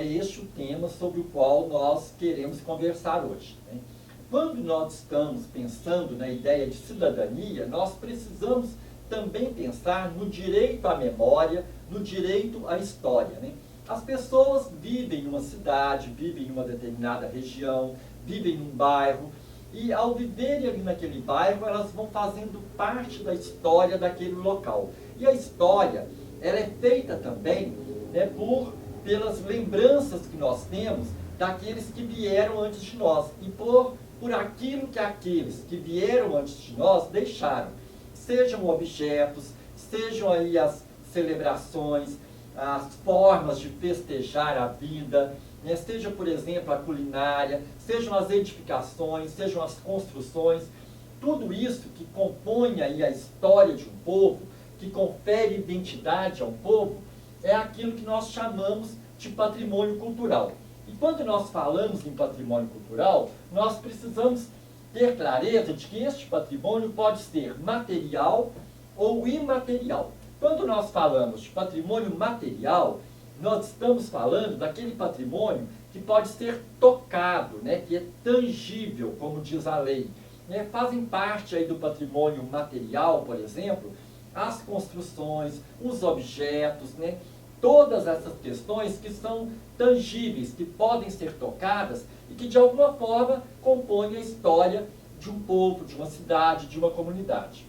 este o tema sobre o qual nós queremos conversar hoje, né? Quando nós estamos pensando na ideia de cidadania, nós precisamos também pensar no direito à memória, no direito à história, né? As pessoas vivem numa cidade, vivem em uma determinada região, vivem num bairro, e ao viverem ali naquele bairro, elas vão fazendo parte da história daquele local. E a história, ela é feita também, né, pelas lembranças que nós temos daqueles que vieram antes de nós, e por aquilo que aqueles que vieram antes de nós deixaram. Sejam objetos, sejam aí as celebrações, as formas de festejar a vida, né? Seja, por exemplo, a culinária, sejam as edificações, sejam as construções, tudo isso que compõe aí a história de um povo, que confere identidade ao povo, é aquilo que nós chamamos de patrimônio cultural. E quando nós falamos em patrimônio cultural, nós precisamos ter clareza de que este patrimônio pode ser material ou imaterial. Quando nós falamos de patrimônio material, nós estamos falando daquele patrimônio que pode ser tocado, né, que é tangível, como diz a lei. Né? Fazem parte aí do patrimônio material, por exemplo, as construções, os objetos, né? Todas essas questões que são tangíveis, que podem ser tocadas e que de alguma forma compõem a história de um povo, de uma cidade, de uma comunidade.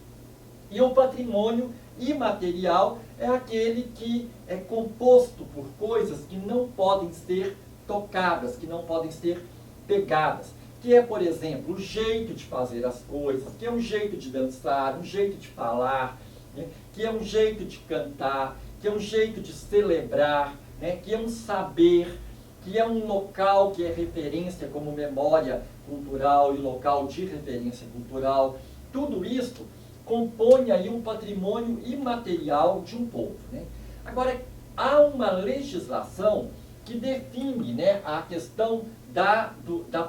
E o patrimônio imaterial é aquele que é composto por coisas que não podem ser tocadas, que não podem ser pegadas, que é, por exemplo, o jeito de fazer as coisas, que é um jeito de dançar, um jeito de falar, né? Que é um jeito de cantar, que é um jeito de celebrar, né? Que é um saber, que é um local que é referência como memória cultural e local de referência cultural. Tudo isso compõe aí um patrimônio imaterial de um povo, né? Agora, há uma legislação que define, né, a questão da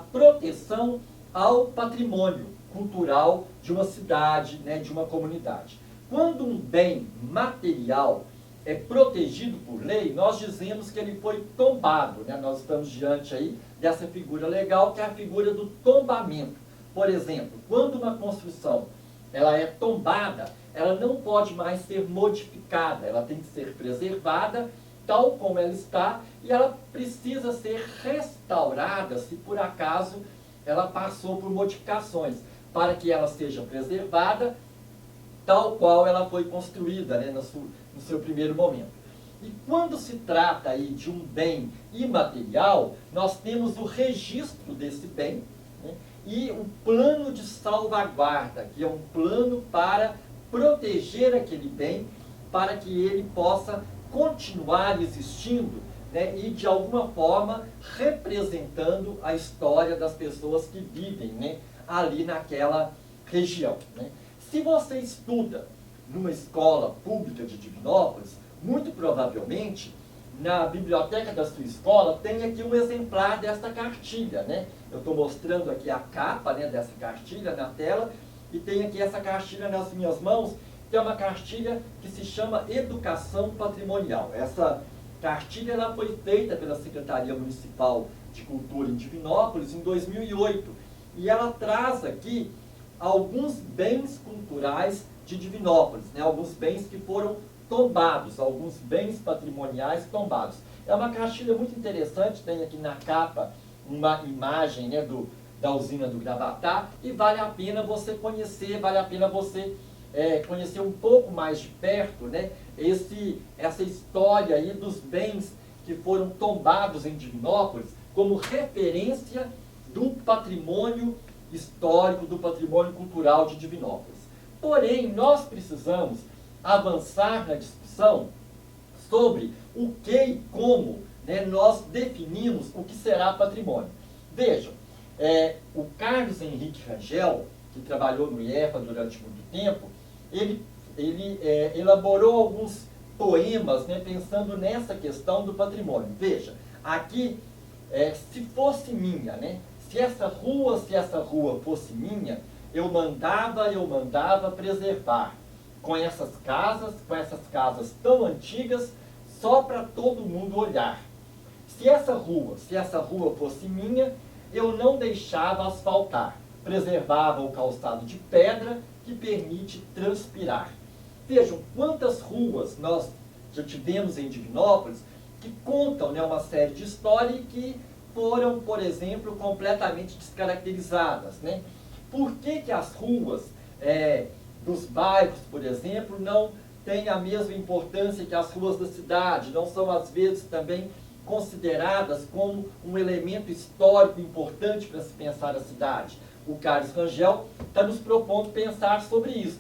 proteção ao patrimônio cultural de uma cidade, né, de uma comunidade. Quando um bem material é protegido por lei, nós dizemos que ele foi tombado, né? Nós estamos diante aí dessa figura legal, que é a figura do tombamento. Por exemplo, quando uma construção ela é tombada, ela não pode mais ser modificada, ela tem que ser preservada tal como ela está, e ela precisa ser restaurada se por acaso ela passou por modificações, para que ela seja preservada tal qual ela foi construída, né, no seu primeiro momento. E quando se trata aí de um bem imaterial, nós temos o registro desse bem, né, e um plano de salvaguarda, que é um plano para proteger aquele bem, para que ele possa continuar existindo, né, e de alguma forma representando a história das pessoas que vivem, né, ali naquela região, né. Se você estuda numa escola pública de Divinópolis, muito provavelmente na biblioteca da sua escola tem aqui um exemplar dessa cartilha, né? Eu estou mostrando aqui a capa, né, dessa cartilha na tela, e tem aqui essa cartilha nas minhas mãos, que é uma cartilha que se chama Educação Patrimonial. Essa cartilha ela foi feita pela Secretaria Municipal de Cultura em Divinópolis em 2008, e ela traz aqui alguns bens culturais de Divinópolis, né? Alguns bens que foram tombados, alguns bens patrimoniais tombados. É uma cartilha muito interessante, tem aqui na capa uma imagem, né, da usina do Gravatá, e vale a pena você conhecer, vale a pena você conhecer um pouco mais de perto, né, essa história aí dos bens que foram tombados em Divinópolis como referência do patrimônio histórico, do patrimônio cultural de Divinópolis. Porém, nós precisamos avançar na discussão sobre o que e como, né, nós definimos o que será patrimônio. Vejam, o Carlos Henrique Rangel, que trabalhou no IEFA durante muito tempo, ele elaborou alguns poemas, né, pensando nessa questão do patrimônio. Veja, aqui, se fosse minha, né, se essa rua fosse minha, eu mandava preservar com essas casas tão antigas, só para todo mundo olhar. se essa rua fosse minha, eu não deixava asfaltar, preservava o calçado de pedra que permite transpirar. Vejam quantas ruas nós já tivemos em Divinópolis que contam, né, uma série de histórias e que foram, por exemplo, completamente descaracterizadas, né? Por que as ruas dos bairros, por exemplo, não têm a mesma importância que as ruas da cidade? Não são, às vezes, também consideradas como um elemento histórico importante para se pensar a cidade? O Carlos Rangel está nos propondo pensar sobre isso.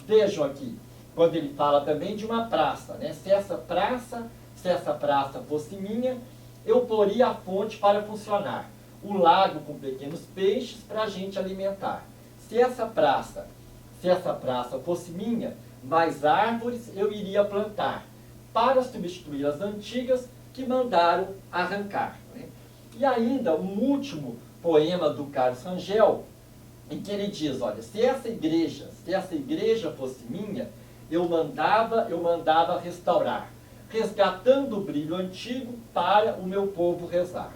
Vejam aqui, quando ele fala também de uma praça, né? Se essa praça fosse minha, eu poria a fonte para funcionar, o lago com pequenos peixes para a gente alimentar. Se essa praça fosse minha, mais árvores eu iria plantar, para substituir as antigas que mandaram arrancar, né? E ainda um último poema do Carlos Rangel, em que ele diz, olha, se essa igreja fosse minha, eu mandava restaurar, resgatando o brilho antigo para o meu povo rezar.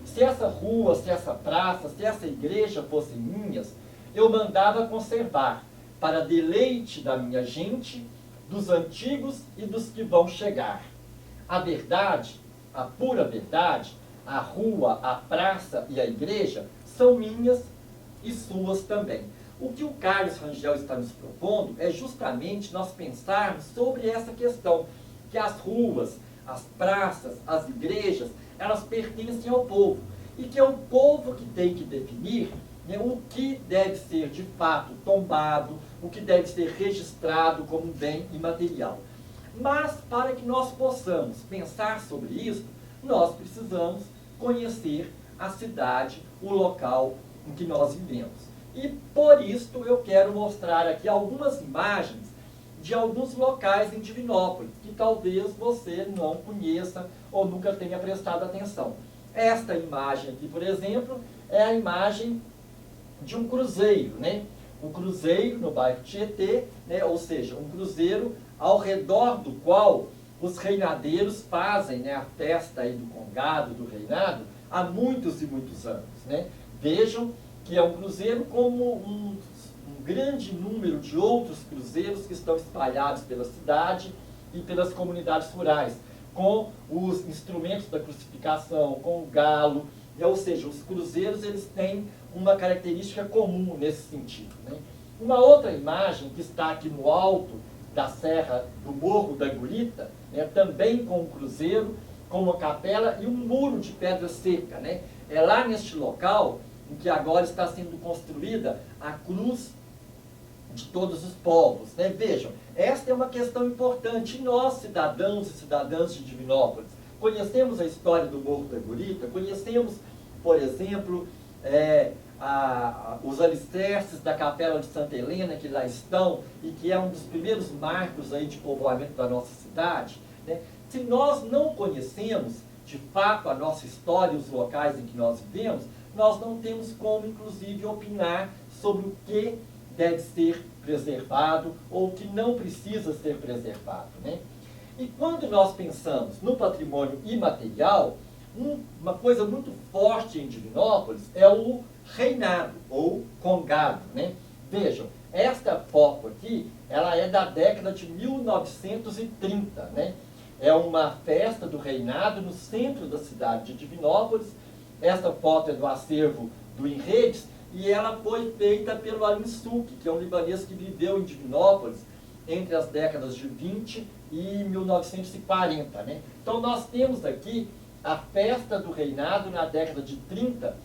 Se essa rua, se essa praça, se essa igreja fossem minhas, eu mandava conservar, para deleite da minha gente, dos antigos e dos que vão chegar. A verdade, a pura verdade, a rua, a praça e a igreja são minhas e suas também. O que o Carlos Rangel está nos propondo é justamente nós pensarmos sobre essa questão, que as ruas, as praças, as igrejas, elas pertencem ao povo, e que é o povo que tem que definir, né, o que deve ser de fato tombado, o que deve ser registrado como bem imaterial. Mas para que nós possamos pensar sobre isso, nós precisamos conhecer a cidade, o local em que nós vivemos. E por isso eu quero mostrar aqui algumas imagens de alguns locais em Divinópolis, que talvez você não conheça ou nunca tenha prestado atenção. Esta imagem aqui, por exemplo, é a imagem de um cruzeiro, né? Um cruzeiro no bairro Tietê, né? Ou seja, um cruzeiro ao redor do qual os reinadeiros fazem, né, a festa aí do congado, do reinado, há muitos e muitos anos, né? Vejam que é um cruzeiro como um grande número de outros cruzeiros que estão espalhados pela cidade e pelas comunidades rurais, com os instrumentos da crucificação, com o galo, ou seja, os cruzeiros eles têm uma característica comum nesse sentido, né? Uma outra imagem que está aqui no alto da serra do Morro da Gurita, né, também com um cruzeiro, com uma capela e um muro de pedra seca, né? É lá neste local em que agora está sendo construída a cruz de todos os povos, né? Vejam, esta é uma questão importante. Nós, cidadãos e cidadãs de Divinópolis, conhecemos a história do Morro da Gurita, conhecemos, por exemplo, os alicerces da Capela de Santa Helena, que lá estão, e que é um dos primeiros marcos aí de povoamento da nossa cidade, né? Se nós não conhecemos, de fato, a nossa história e os locais em que nós vivemos, nós não temos como, inclusive, opinar sobre o que deve ser preservado ou o que não precisa ser preservado, né? E quando nós pensamos no patrimônio imaterial, uma coisa muito forte em Divinópolis é o reinado, ou congado, né? Vejam, esta foto aqui, ela é da década de 1930, né? É uma festa do reinado no centro da cidade de Divinópolis. Essa foto é do acervo do Enredes, e ela foi feita pelo Alim Souki, que é um libanês que viveu em Divinópolis entre as décadas de 20 e 1940, né? Então nós temos aqui a festa do reinado na década de 30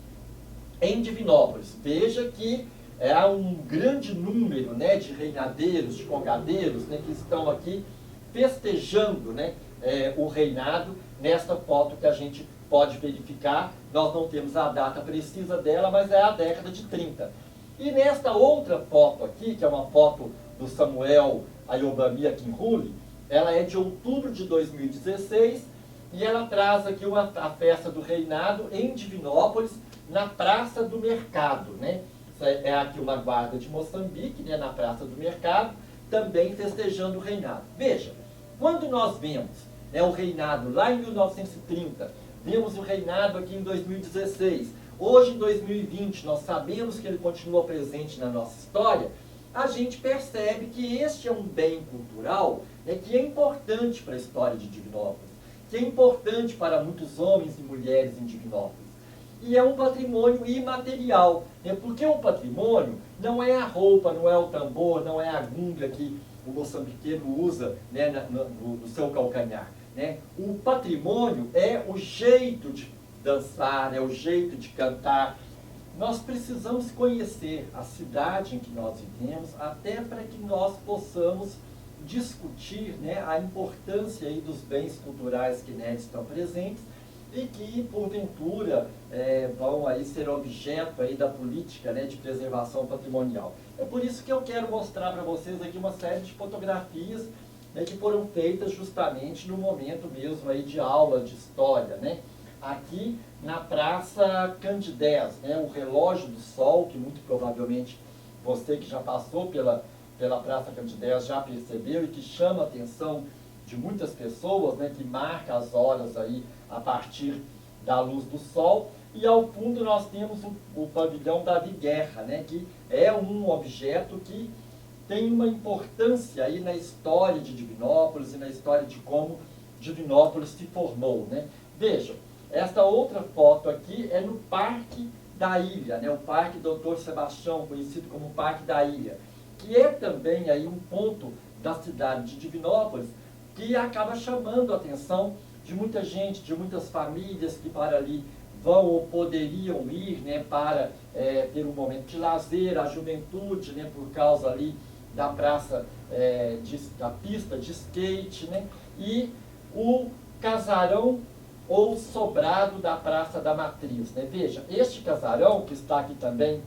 em Divinópolis. Veja que há um grande número, né, de reinadeiros, de congadeiros, né, que estão aqui festejando, né, o reinado nesta foto que a gente pode verificar. Nós não temos a data precisa dela, mas é a década de 30. E nesta outra foto aqui, que é uma foto do Samuel Ayobami Akinruli, ela é de outubro de 2016, e ela traz aqui a festa do reinado em Divinópolis, na Praça do Mercado, né? É aqui uma guarda de Moçambique, né, na Praça do Mercado, também festejando o reinado. Veja, quando nós vemos, né, o reinado lá em 1930, vemos o reinado aqui em 2016, hoje em 2020 nós sabemos que ele continua presente na nossa história, a gente percebe que este é um bem cultural, né, que é importante para a história de Divinópolis, que é importante para muitos homens e mulheres em Divinópolis. E é um patrimônio imaterial, né, porque o patrimônio não é a roupa, não é o tambor, não é a gunga que o moçambiqueno usa, né, no seu calcanhar. Né? O patrimônio é o jeito de dançar, é o jeito de cantar. Nós precisamos conhecer a cidade em que nós vivemos, até para que nós possamos discutir, né, a importância aí dos bens culturais que neles estão presentes e que, porventura, vão aí ser objeto aí da política, né, de preservação patrimonial. É por isso que eu quero mostrar para vocês aqui uma série de fotografias, né, que foram feitas justamente no momento mesmo aí de aula de história, né? Aqui na Praça Candidez, né, o relógio do sol, que muito provavelmente você que já passou pela Praça Candidez já percebeu e que chama a atenção de muitas pessoas, né, que marca as horas aí a partir da luz do sol. E ao fundo nós temos o pavilhão Davi Guerra, né, que é um objeto que tem uma importância aí na história de Divinópolis e na história de como Divinópolis se formou, né. Vejam, esta outra foto aqui é no Parque da Ilha, né, o Parque Doutor Sebastião, conhecido como Parque da Ilha, que é também aí um ponto da cidade de Divinópolis que acaba chamando a atenção de muita gente, de muitas famílias que para ali vão ou poderiam ir, né, para ter um momento de lazer, a juventude, né, por causa ali da praça, da pista de skate, né, e o casarão ou sobrado da Praça da Matriz. Né? Veja, este casarão, que está aqui também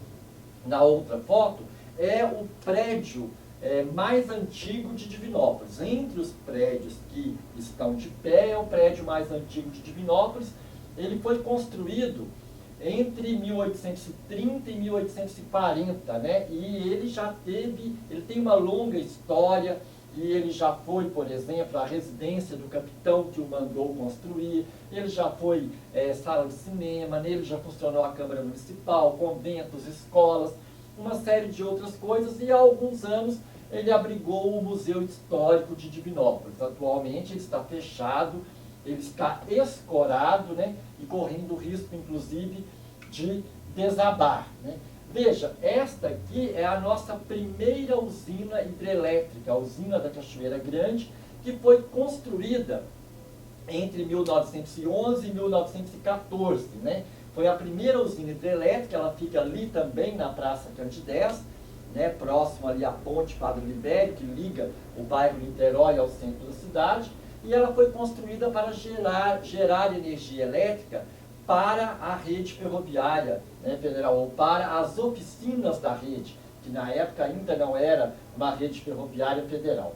na outra foto, é o prédio mais antigo de Divinópolis. Entre os prédios que estão de pé, é o prédio mais antigo de Divinópolis. Ele foi construído entre 1830 e 1840, né? E ele tem uma longa história, e ele já foi, por exemplo, a residência do capitão que o mandou construir, ele já foi sala de cinema, nele já funcionou a Câmara Municipal, conventos, escolas, uma série de outras coisas, e há alguns anos ele abrigou o Museu Histórico de Divinópolis. Atualmente ele está fechado, ele está escorado, né, e correndo o risco, inclusive, de desabar. Né? Veja, esta aqui é a nossa primeira usina hidrelétrica, a usina da Cachoeira Grande, que foi construída entre 1911 e 1914. Né? Foi a primeira usina hidrelétrica, ela fica ali também na Praça Candidez, né, próximo ali à ponte Padre Libério, que liga o bairro Niterói ao centro da cidade, e ela foi construída para gerar energia elétrica para a rede ferroviária, né, federal, ou para as oficinas da rede, que na época ainda não era uma rede ferroviária federal.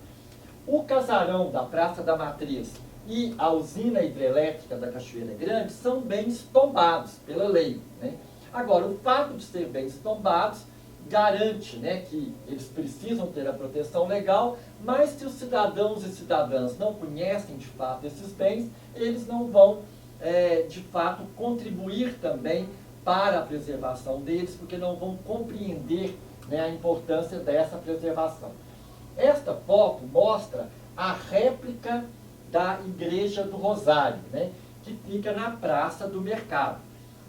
O casarão da Praça da Matriz e a usina hidrelétrica da Cachoeira Grande são bens tombados pela lei. Né? Agora, o fato de ser bens tombados garante, né, que eles precisam ter a proteção legal, mas se os cidadãos e cidadãs não conhecem de fato esses bens, eles não vão, de fato, contribuir também para a preservação deles, porque não vão compreender, né, a importância dessa preservação. Esta foto mostra a réplica da Igreja do Rosário, né, que fica na Praça do Mercado.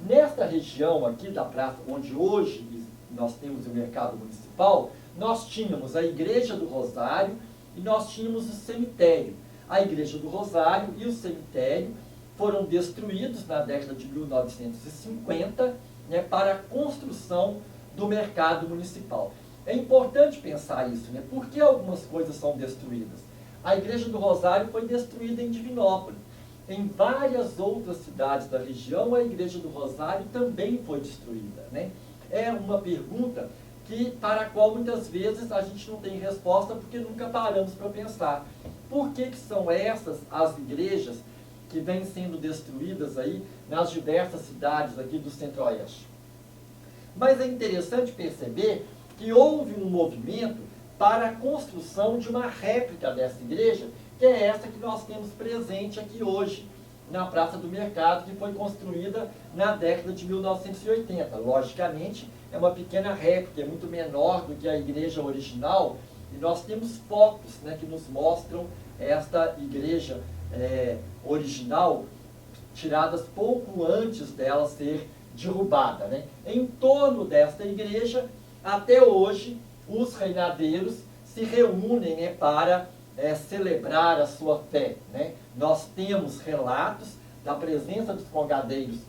Nesta região aqui da praça, onde hoje nós temos o mercado municipal, nós tínhamos a Igreja do Rosário e nós tínhamos o cemitério. A Igreja do Rosário e o cemitério foram destruídos na década de 1950, né, para a construção do mercado municipal. É importante pensar isso, né? Por que algumas coisas são destruídas? A Igreja do Rosário foi destruída em Divinópolis. Em várias outras cidades da região, a Igreja do Rosário também foi destruída, né? É uma pergunta para a qual muitas vezes a gente não tem resposta, porque nunca paramos para pensar. Por que são essas as igrejas que vêm sendo destruídas aí nas diversas cidades aqui do Centro-Oeste? Mas é interessante perceber que houve um movimento para a construção de uma réplica dessa igreja, que é essa que nós temos presente aqui hoje na Praça do Mercado, que foi construída na década de 1980. Logicamente, é uma pequena réplica, é muito menor do que a igreja original, e nós temos fotos, né, que nos mostram esta igreja original, tiradas pouco antes dela ser derrubada, né? Em torno desta igreja, até hoje, os reinadeiros se reúnem, né, para celebrar a sua fé, né? Nós temos relatos da presença dos congadeiros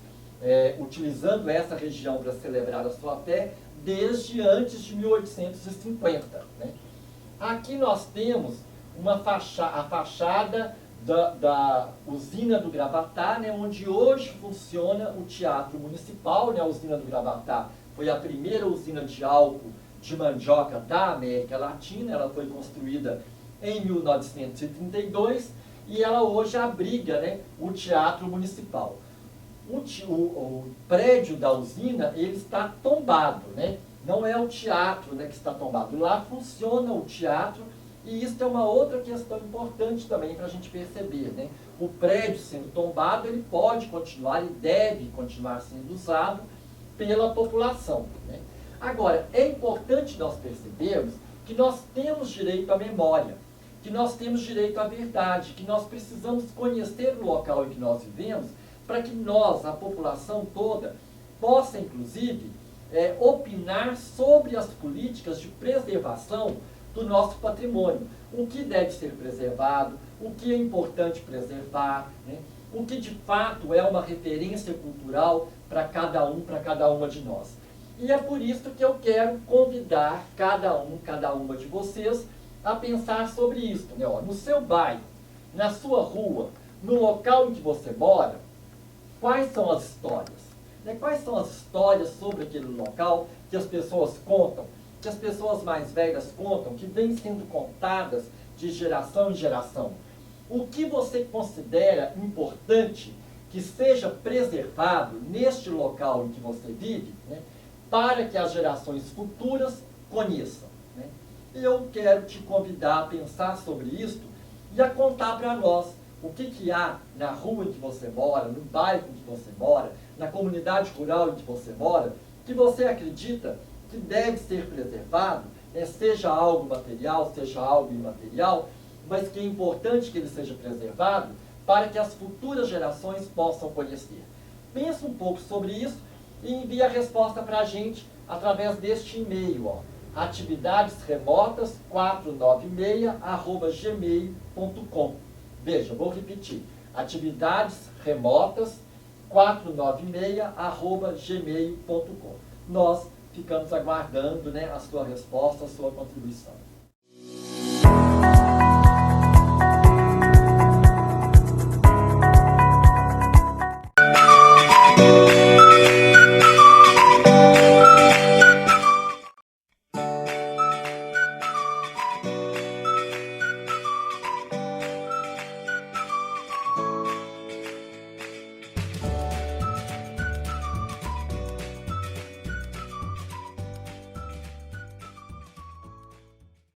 utilizando essa região para celebrar a sua fé desde antes de 1850, né? Aqui nós temos a fachada da usina do Gravatá, né, onde hoje funciona o Teatro Municipal, né? A usina do Gravatá foi a primeira usina de álcool de mandioca da América Latina. Ela foi construída em 1932 e ela hoje abriga, né, o Teatro Municipal. O prédio da usina, ele está tombado, né? Não é o teatro, né, que está tombado. Lá funciona o teatro, e isso é uma outra questão importante também para a gente perceber, né? O prédio sendo tombado, ele pode continuar e deve continuar sendo usado pela população, né? Agora, é importante nós percebermos que nós temos direito à memória, que nós temos direito à verdade, que nós precisamos conhecer o local em que nós vivemos, para que nós, a população toda, possa, inclusive, opinar sobre as políticas de preservação do nosso patrimônio. O que deve ser preservado, o que é importante preservar, né? O que de fato é uma referência cultural para cada uma de nós. E é por isso que eu quero convidar cada uma de vocês a pensar sobre isso, né? No seu bairro, na sua rua, no local em que você mora, quais são as histórias? Quais são as histórias sobre aquele local que as pessoas contam, que as pessoas mais velhas contam, que vêm sendo contadas de geração em geração? O que você considera importante que seja preservado neste local em que você vive, né, para que as gerações futuras conheçam, né? Eu quero te convidar a pensar sobre isso e a contar para nós o que há na rua em que você mora, no bairro em que você mora, na comunidade rural em que você mora, que você acredita que deve ser preservado, né, seja algo material, seja algo imaterial, mas que é importante que ele seja preservado para que as futuras gerações possam conhecer. Pensa um pouco sobre isso e envie a resposta para a gente através deste e-mail, atividadesremotas496@gmail.com. Veja, vou repetir, atividadesremotas496@gmail.com. Nós ficamos aguardando, né, a sua resposta, a sua contribuição.